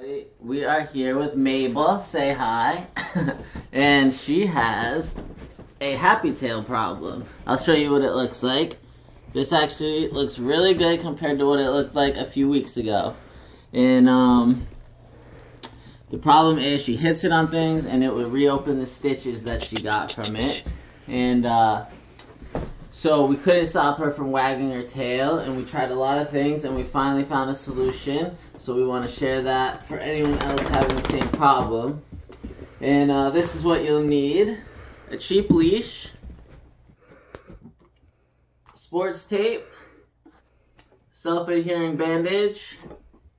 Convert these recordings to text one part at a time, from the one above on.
We are here with Mabel. Say hi. And she has a happy tail problem. I'll show you what it looks like. This actually looks really good compared to what it looked like a few weeks ago. And the problem is she hits it on things and it would reopen the stitches that she got from it. And so we couldn't stop her from wagging her tail, and we tried a lot of things, and we finally found a solution. So we want to share that for anyone else having the same problem. And this is what you'll need: a cheap leash, sports tape, self-adhering bandage,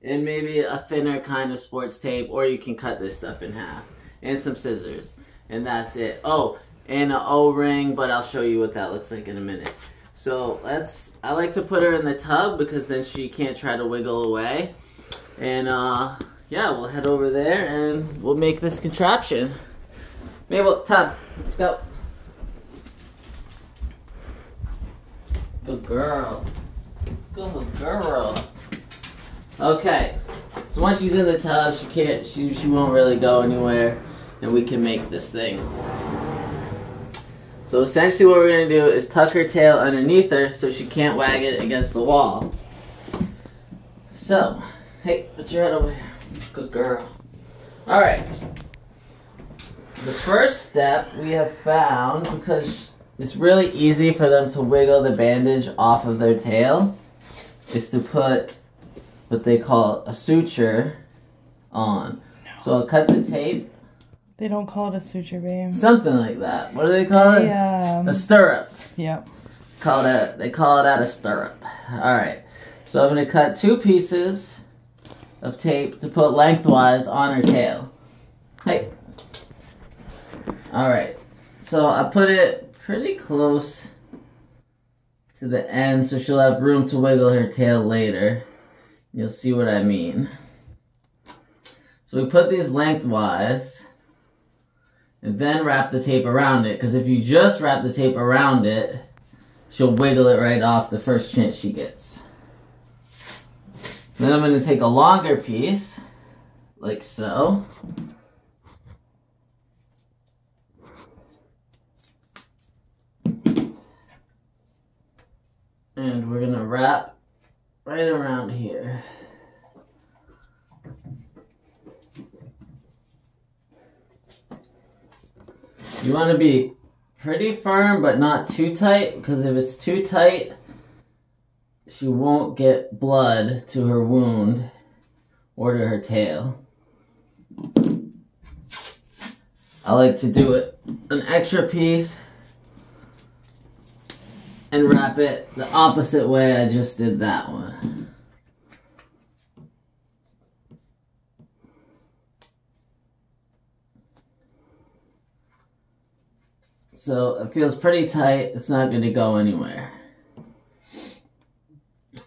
and maybe a thinner kind of sports tape, or you can cut this stuff in half, and some scissors, and that's it. Oh, and an O-ring, but I'll show you what that looks like in a minute. So I like to put her in the tub because then she can't try to wiggle away. And yeah, we'll head over there and we'll make this contraption. Mabel, tub, let's go. Good girl. Good girl. Okay, so once she's in the tub, she won't really go anywhere, and we can make this thing. So essentially what we're going to do is tuck her tail underneath her so she can't wag it against the wall. So, hey, put your head over here. Good girl. Alright. The first step we have found, because it's really easy for them to wiggle the bandage off of their tail, is to put what they call a suture on. So I'll cut the tape. They don't call it a suture, babe. Something like that. What do they call it? A stirrup. Yep. They call it a stirrup. Alright. So I'm going to cut 2 pieces of tape to put lengthwise on her tail. Hey. Alright. So I put it pretty close to the end so she'll have room to wiggle her tail later. You'll see what I mean. So we put these lengthwise, and then wrap the tape around it, because if you just wrap the tape around it, she'll wiggle it right off the first chance she gets. Then I'm going to take a longer piece, like so. And we're going to wrap right around here. You want to be pretty firm, but not too tight, because if it's too tight, she won't get blood to her wound or to her tail. I like to do it an extra piece and wrap it the opposite way I just did that one. So it feels pretty tight. It's not going to go anywhere.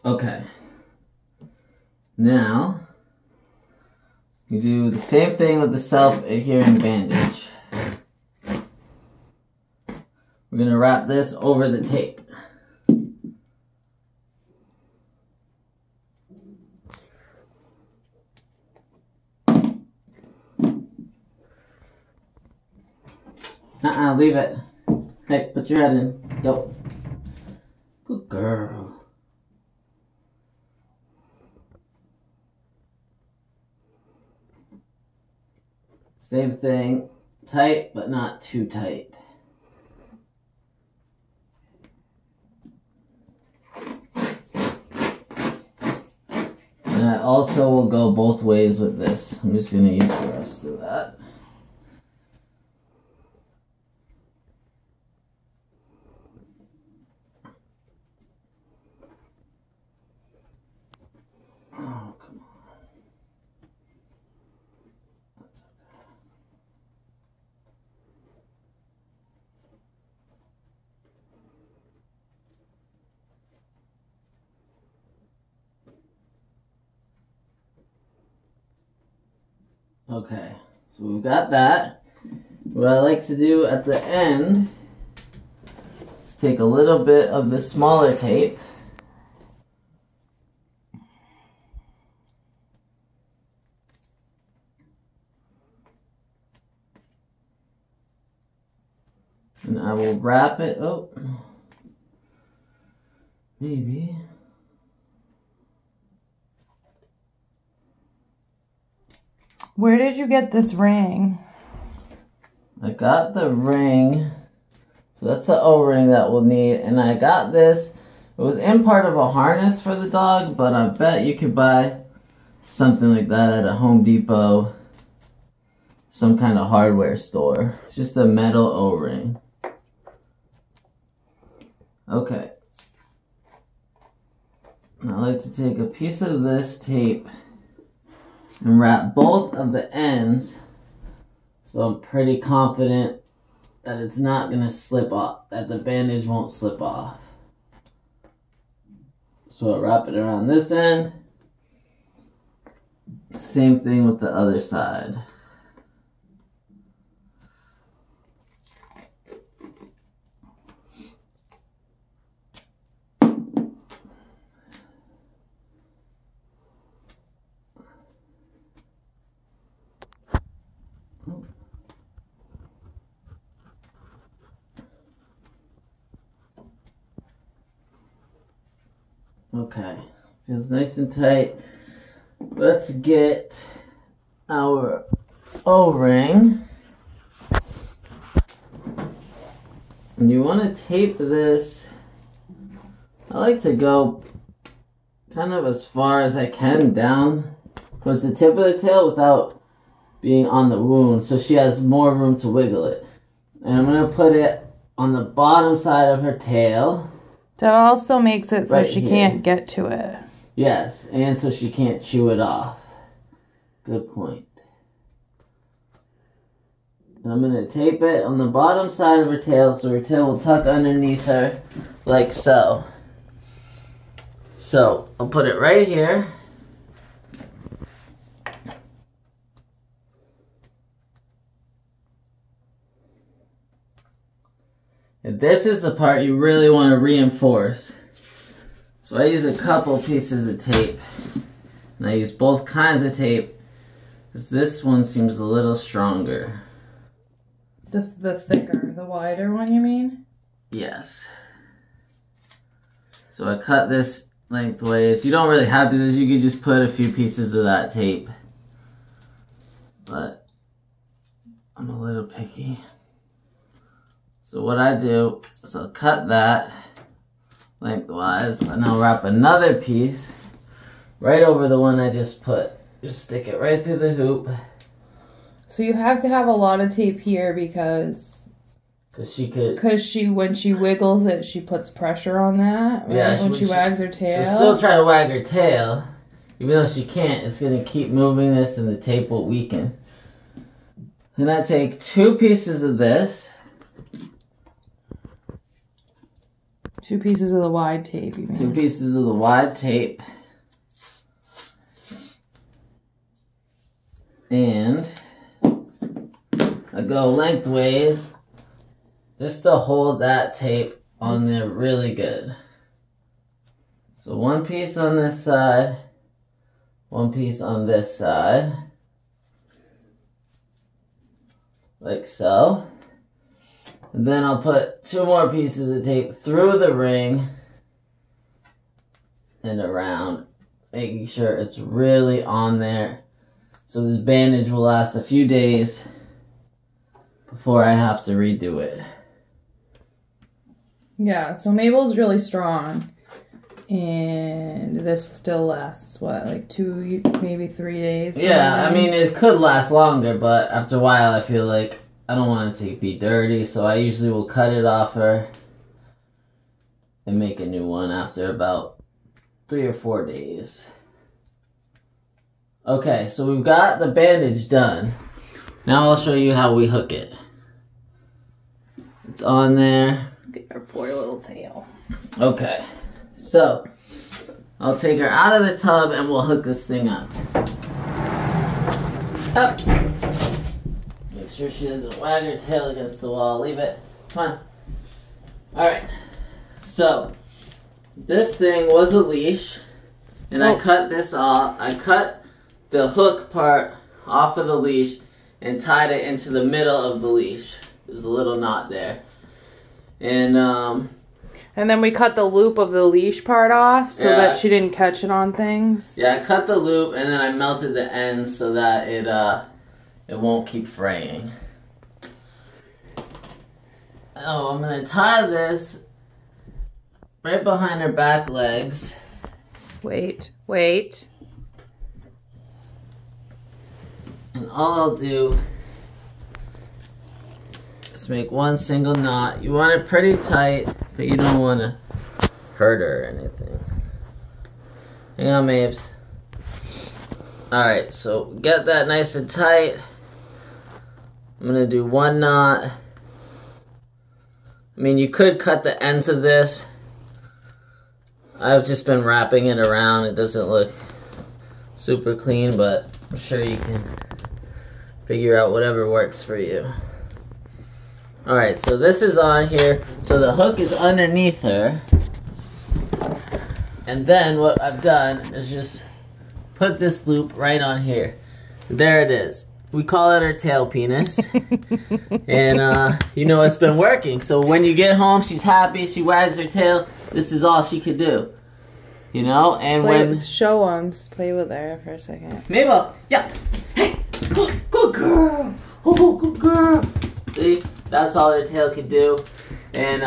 Okay. Now, you do the same thing with the self-adhering bandage. We're going to wrap this over the tape. Leave it. Hey, put your head in. Go. Good girl. Same thing. Tight, but not too tight. And I also will go both ways with this. I'm just going to use the rest of that. Oh, come on. That's okay. Okay, so we've got that. What I like to do at the end is take a little bit of the smaller tape And I will wrap it. Oh, maybe. Where did you get this ring? I got the ring. So that's the O-ring that we'll need. And I got this. It was in part of a harness for the dog, but I bet you could buy something like that at a Home Depot. Some kind of hardware store. It's just a metal O-ring. Okay. I like to take a piece of this tape and wrap both of the ends, so I'm pretty confident that it's not going to slip off, that the bandage won't slip off. So I'll wrap it around this end. Same thing with the other side. Okay, feels nice and tight. Let's get our O-ring. And you want to tape this. I like to go kind of as far as I can down towards the tip of the tail without being on the wound, so she has more room to wiggle it. And I'm going to put it on the bottom side of her tail. That also makes it so Right she here. can't get to it. Yes, and so she can't chew it off. Good point. And I'm going to tape it on the bottom side of her tail so her tail will tuck underneath her like so. So, I'll put it right here. And this is the part you really want to reinforce. So I use a couple pieces of tape. And I use both kinds of tape because this one seems a little stronger. The thicker, the wider one, you mean? Yes. So I cut this lengthways. You don't really have to do this. You could just put a few pieces of that tape. But I'm a little picky. So what I do is I'll cut that lengthwise and I'll wrap another piece right over the one I just put. Just stick it right through the hoop. So you have to have a lot of tape here because when she wiggles it, she puts pressure on that. Right? Yeah, when she wags her tail. She'll still try to wag her tail. Even though she can't, it's going to keep moving this and the tape will weaken. Then I take 2 pieces of this. 2 pieces of the wide tape, you mean? 2 pieces of the wide tape. And I go lengthways just to hold that tape on there really good. So 1 piece on this side, 1 piece on this side. Like so. And then I'll put 2 more pieces of tape through the ring and around, making sure it's really on there. So this bandage will last a few days before I have to redo it. Yeah, so Mabel's really strong. And this still lasts, what, like 2, maybe 3 days? Yeah, I mean, it could last longer, but after a while I feel like I don't want it to be dirty, so I usually will cut it off her and make a new one after about 3 or 4 days. Okay, so we've got the bandage done. Now I'll show you how we hook it. It's on there. Look at her poor little tail. Okay, so I'll take her out of the tub and we'll hook this thing up. Up. Make sure she doesn't wag her tail against the wall. Leave it. Come on. Alright, so this thing was a leash, and I cut this off. I cut the hook part off of the leash and tied it into the middle of the leash. There's a little knot there. And then we cut the loop of the leash part off so that she didn't catch it on things. Yeah, I cut the loop and then I melted the ends so that it won't keep fraying. Oh, I'm gonna tie this right behind her back legs. Wait. And all I'll do is make one single knot. You want it pretty tight, but you don't want to hurt her or anything. Hang on, Mabes. Alright, so get that nice and tight. I'm gonna do one knot. I mean, you could cut the ends of this. I've just been wrapping it around. It doesn't look super clean, but I'm sure you can figure out whatever works for you. Alright, so this is on here. So the hook is underneath her. And then what I've done is just put this loop right on here. There it is. We call it her tail penis. And, you know, it's been working. So when you get home, she's happy. She wags her tail. This is all she could do. You know? And show them. Just play with her for a second. Mabel, yeah. Hey, good girl. Oh, good girl. See? That's all her tail could do. And,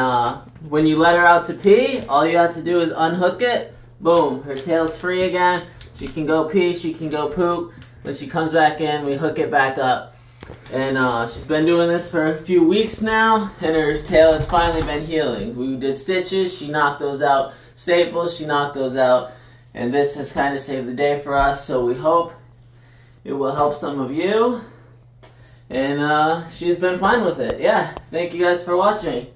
when you let her out to pee, all you have to do is unhook it. Boom. Her tail's free again. She can go pee. She can go poop. When she comes back in, we hook it back up. And she's been doing this for a few weeks now, and her tail has finally been healing. We did stitches, she knocked those out. Staples, she knocked those out. And this has kind of saved the day for us, so we hope it will help some of you. And she's been fine with it. Yeah, thank you guys for watching.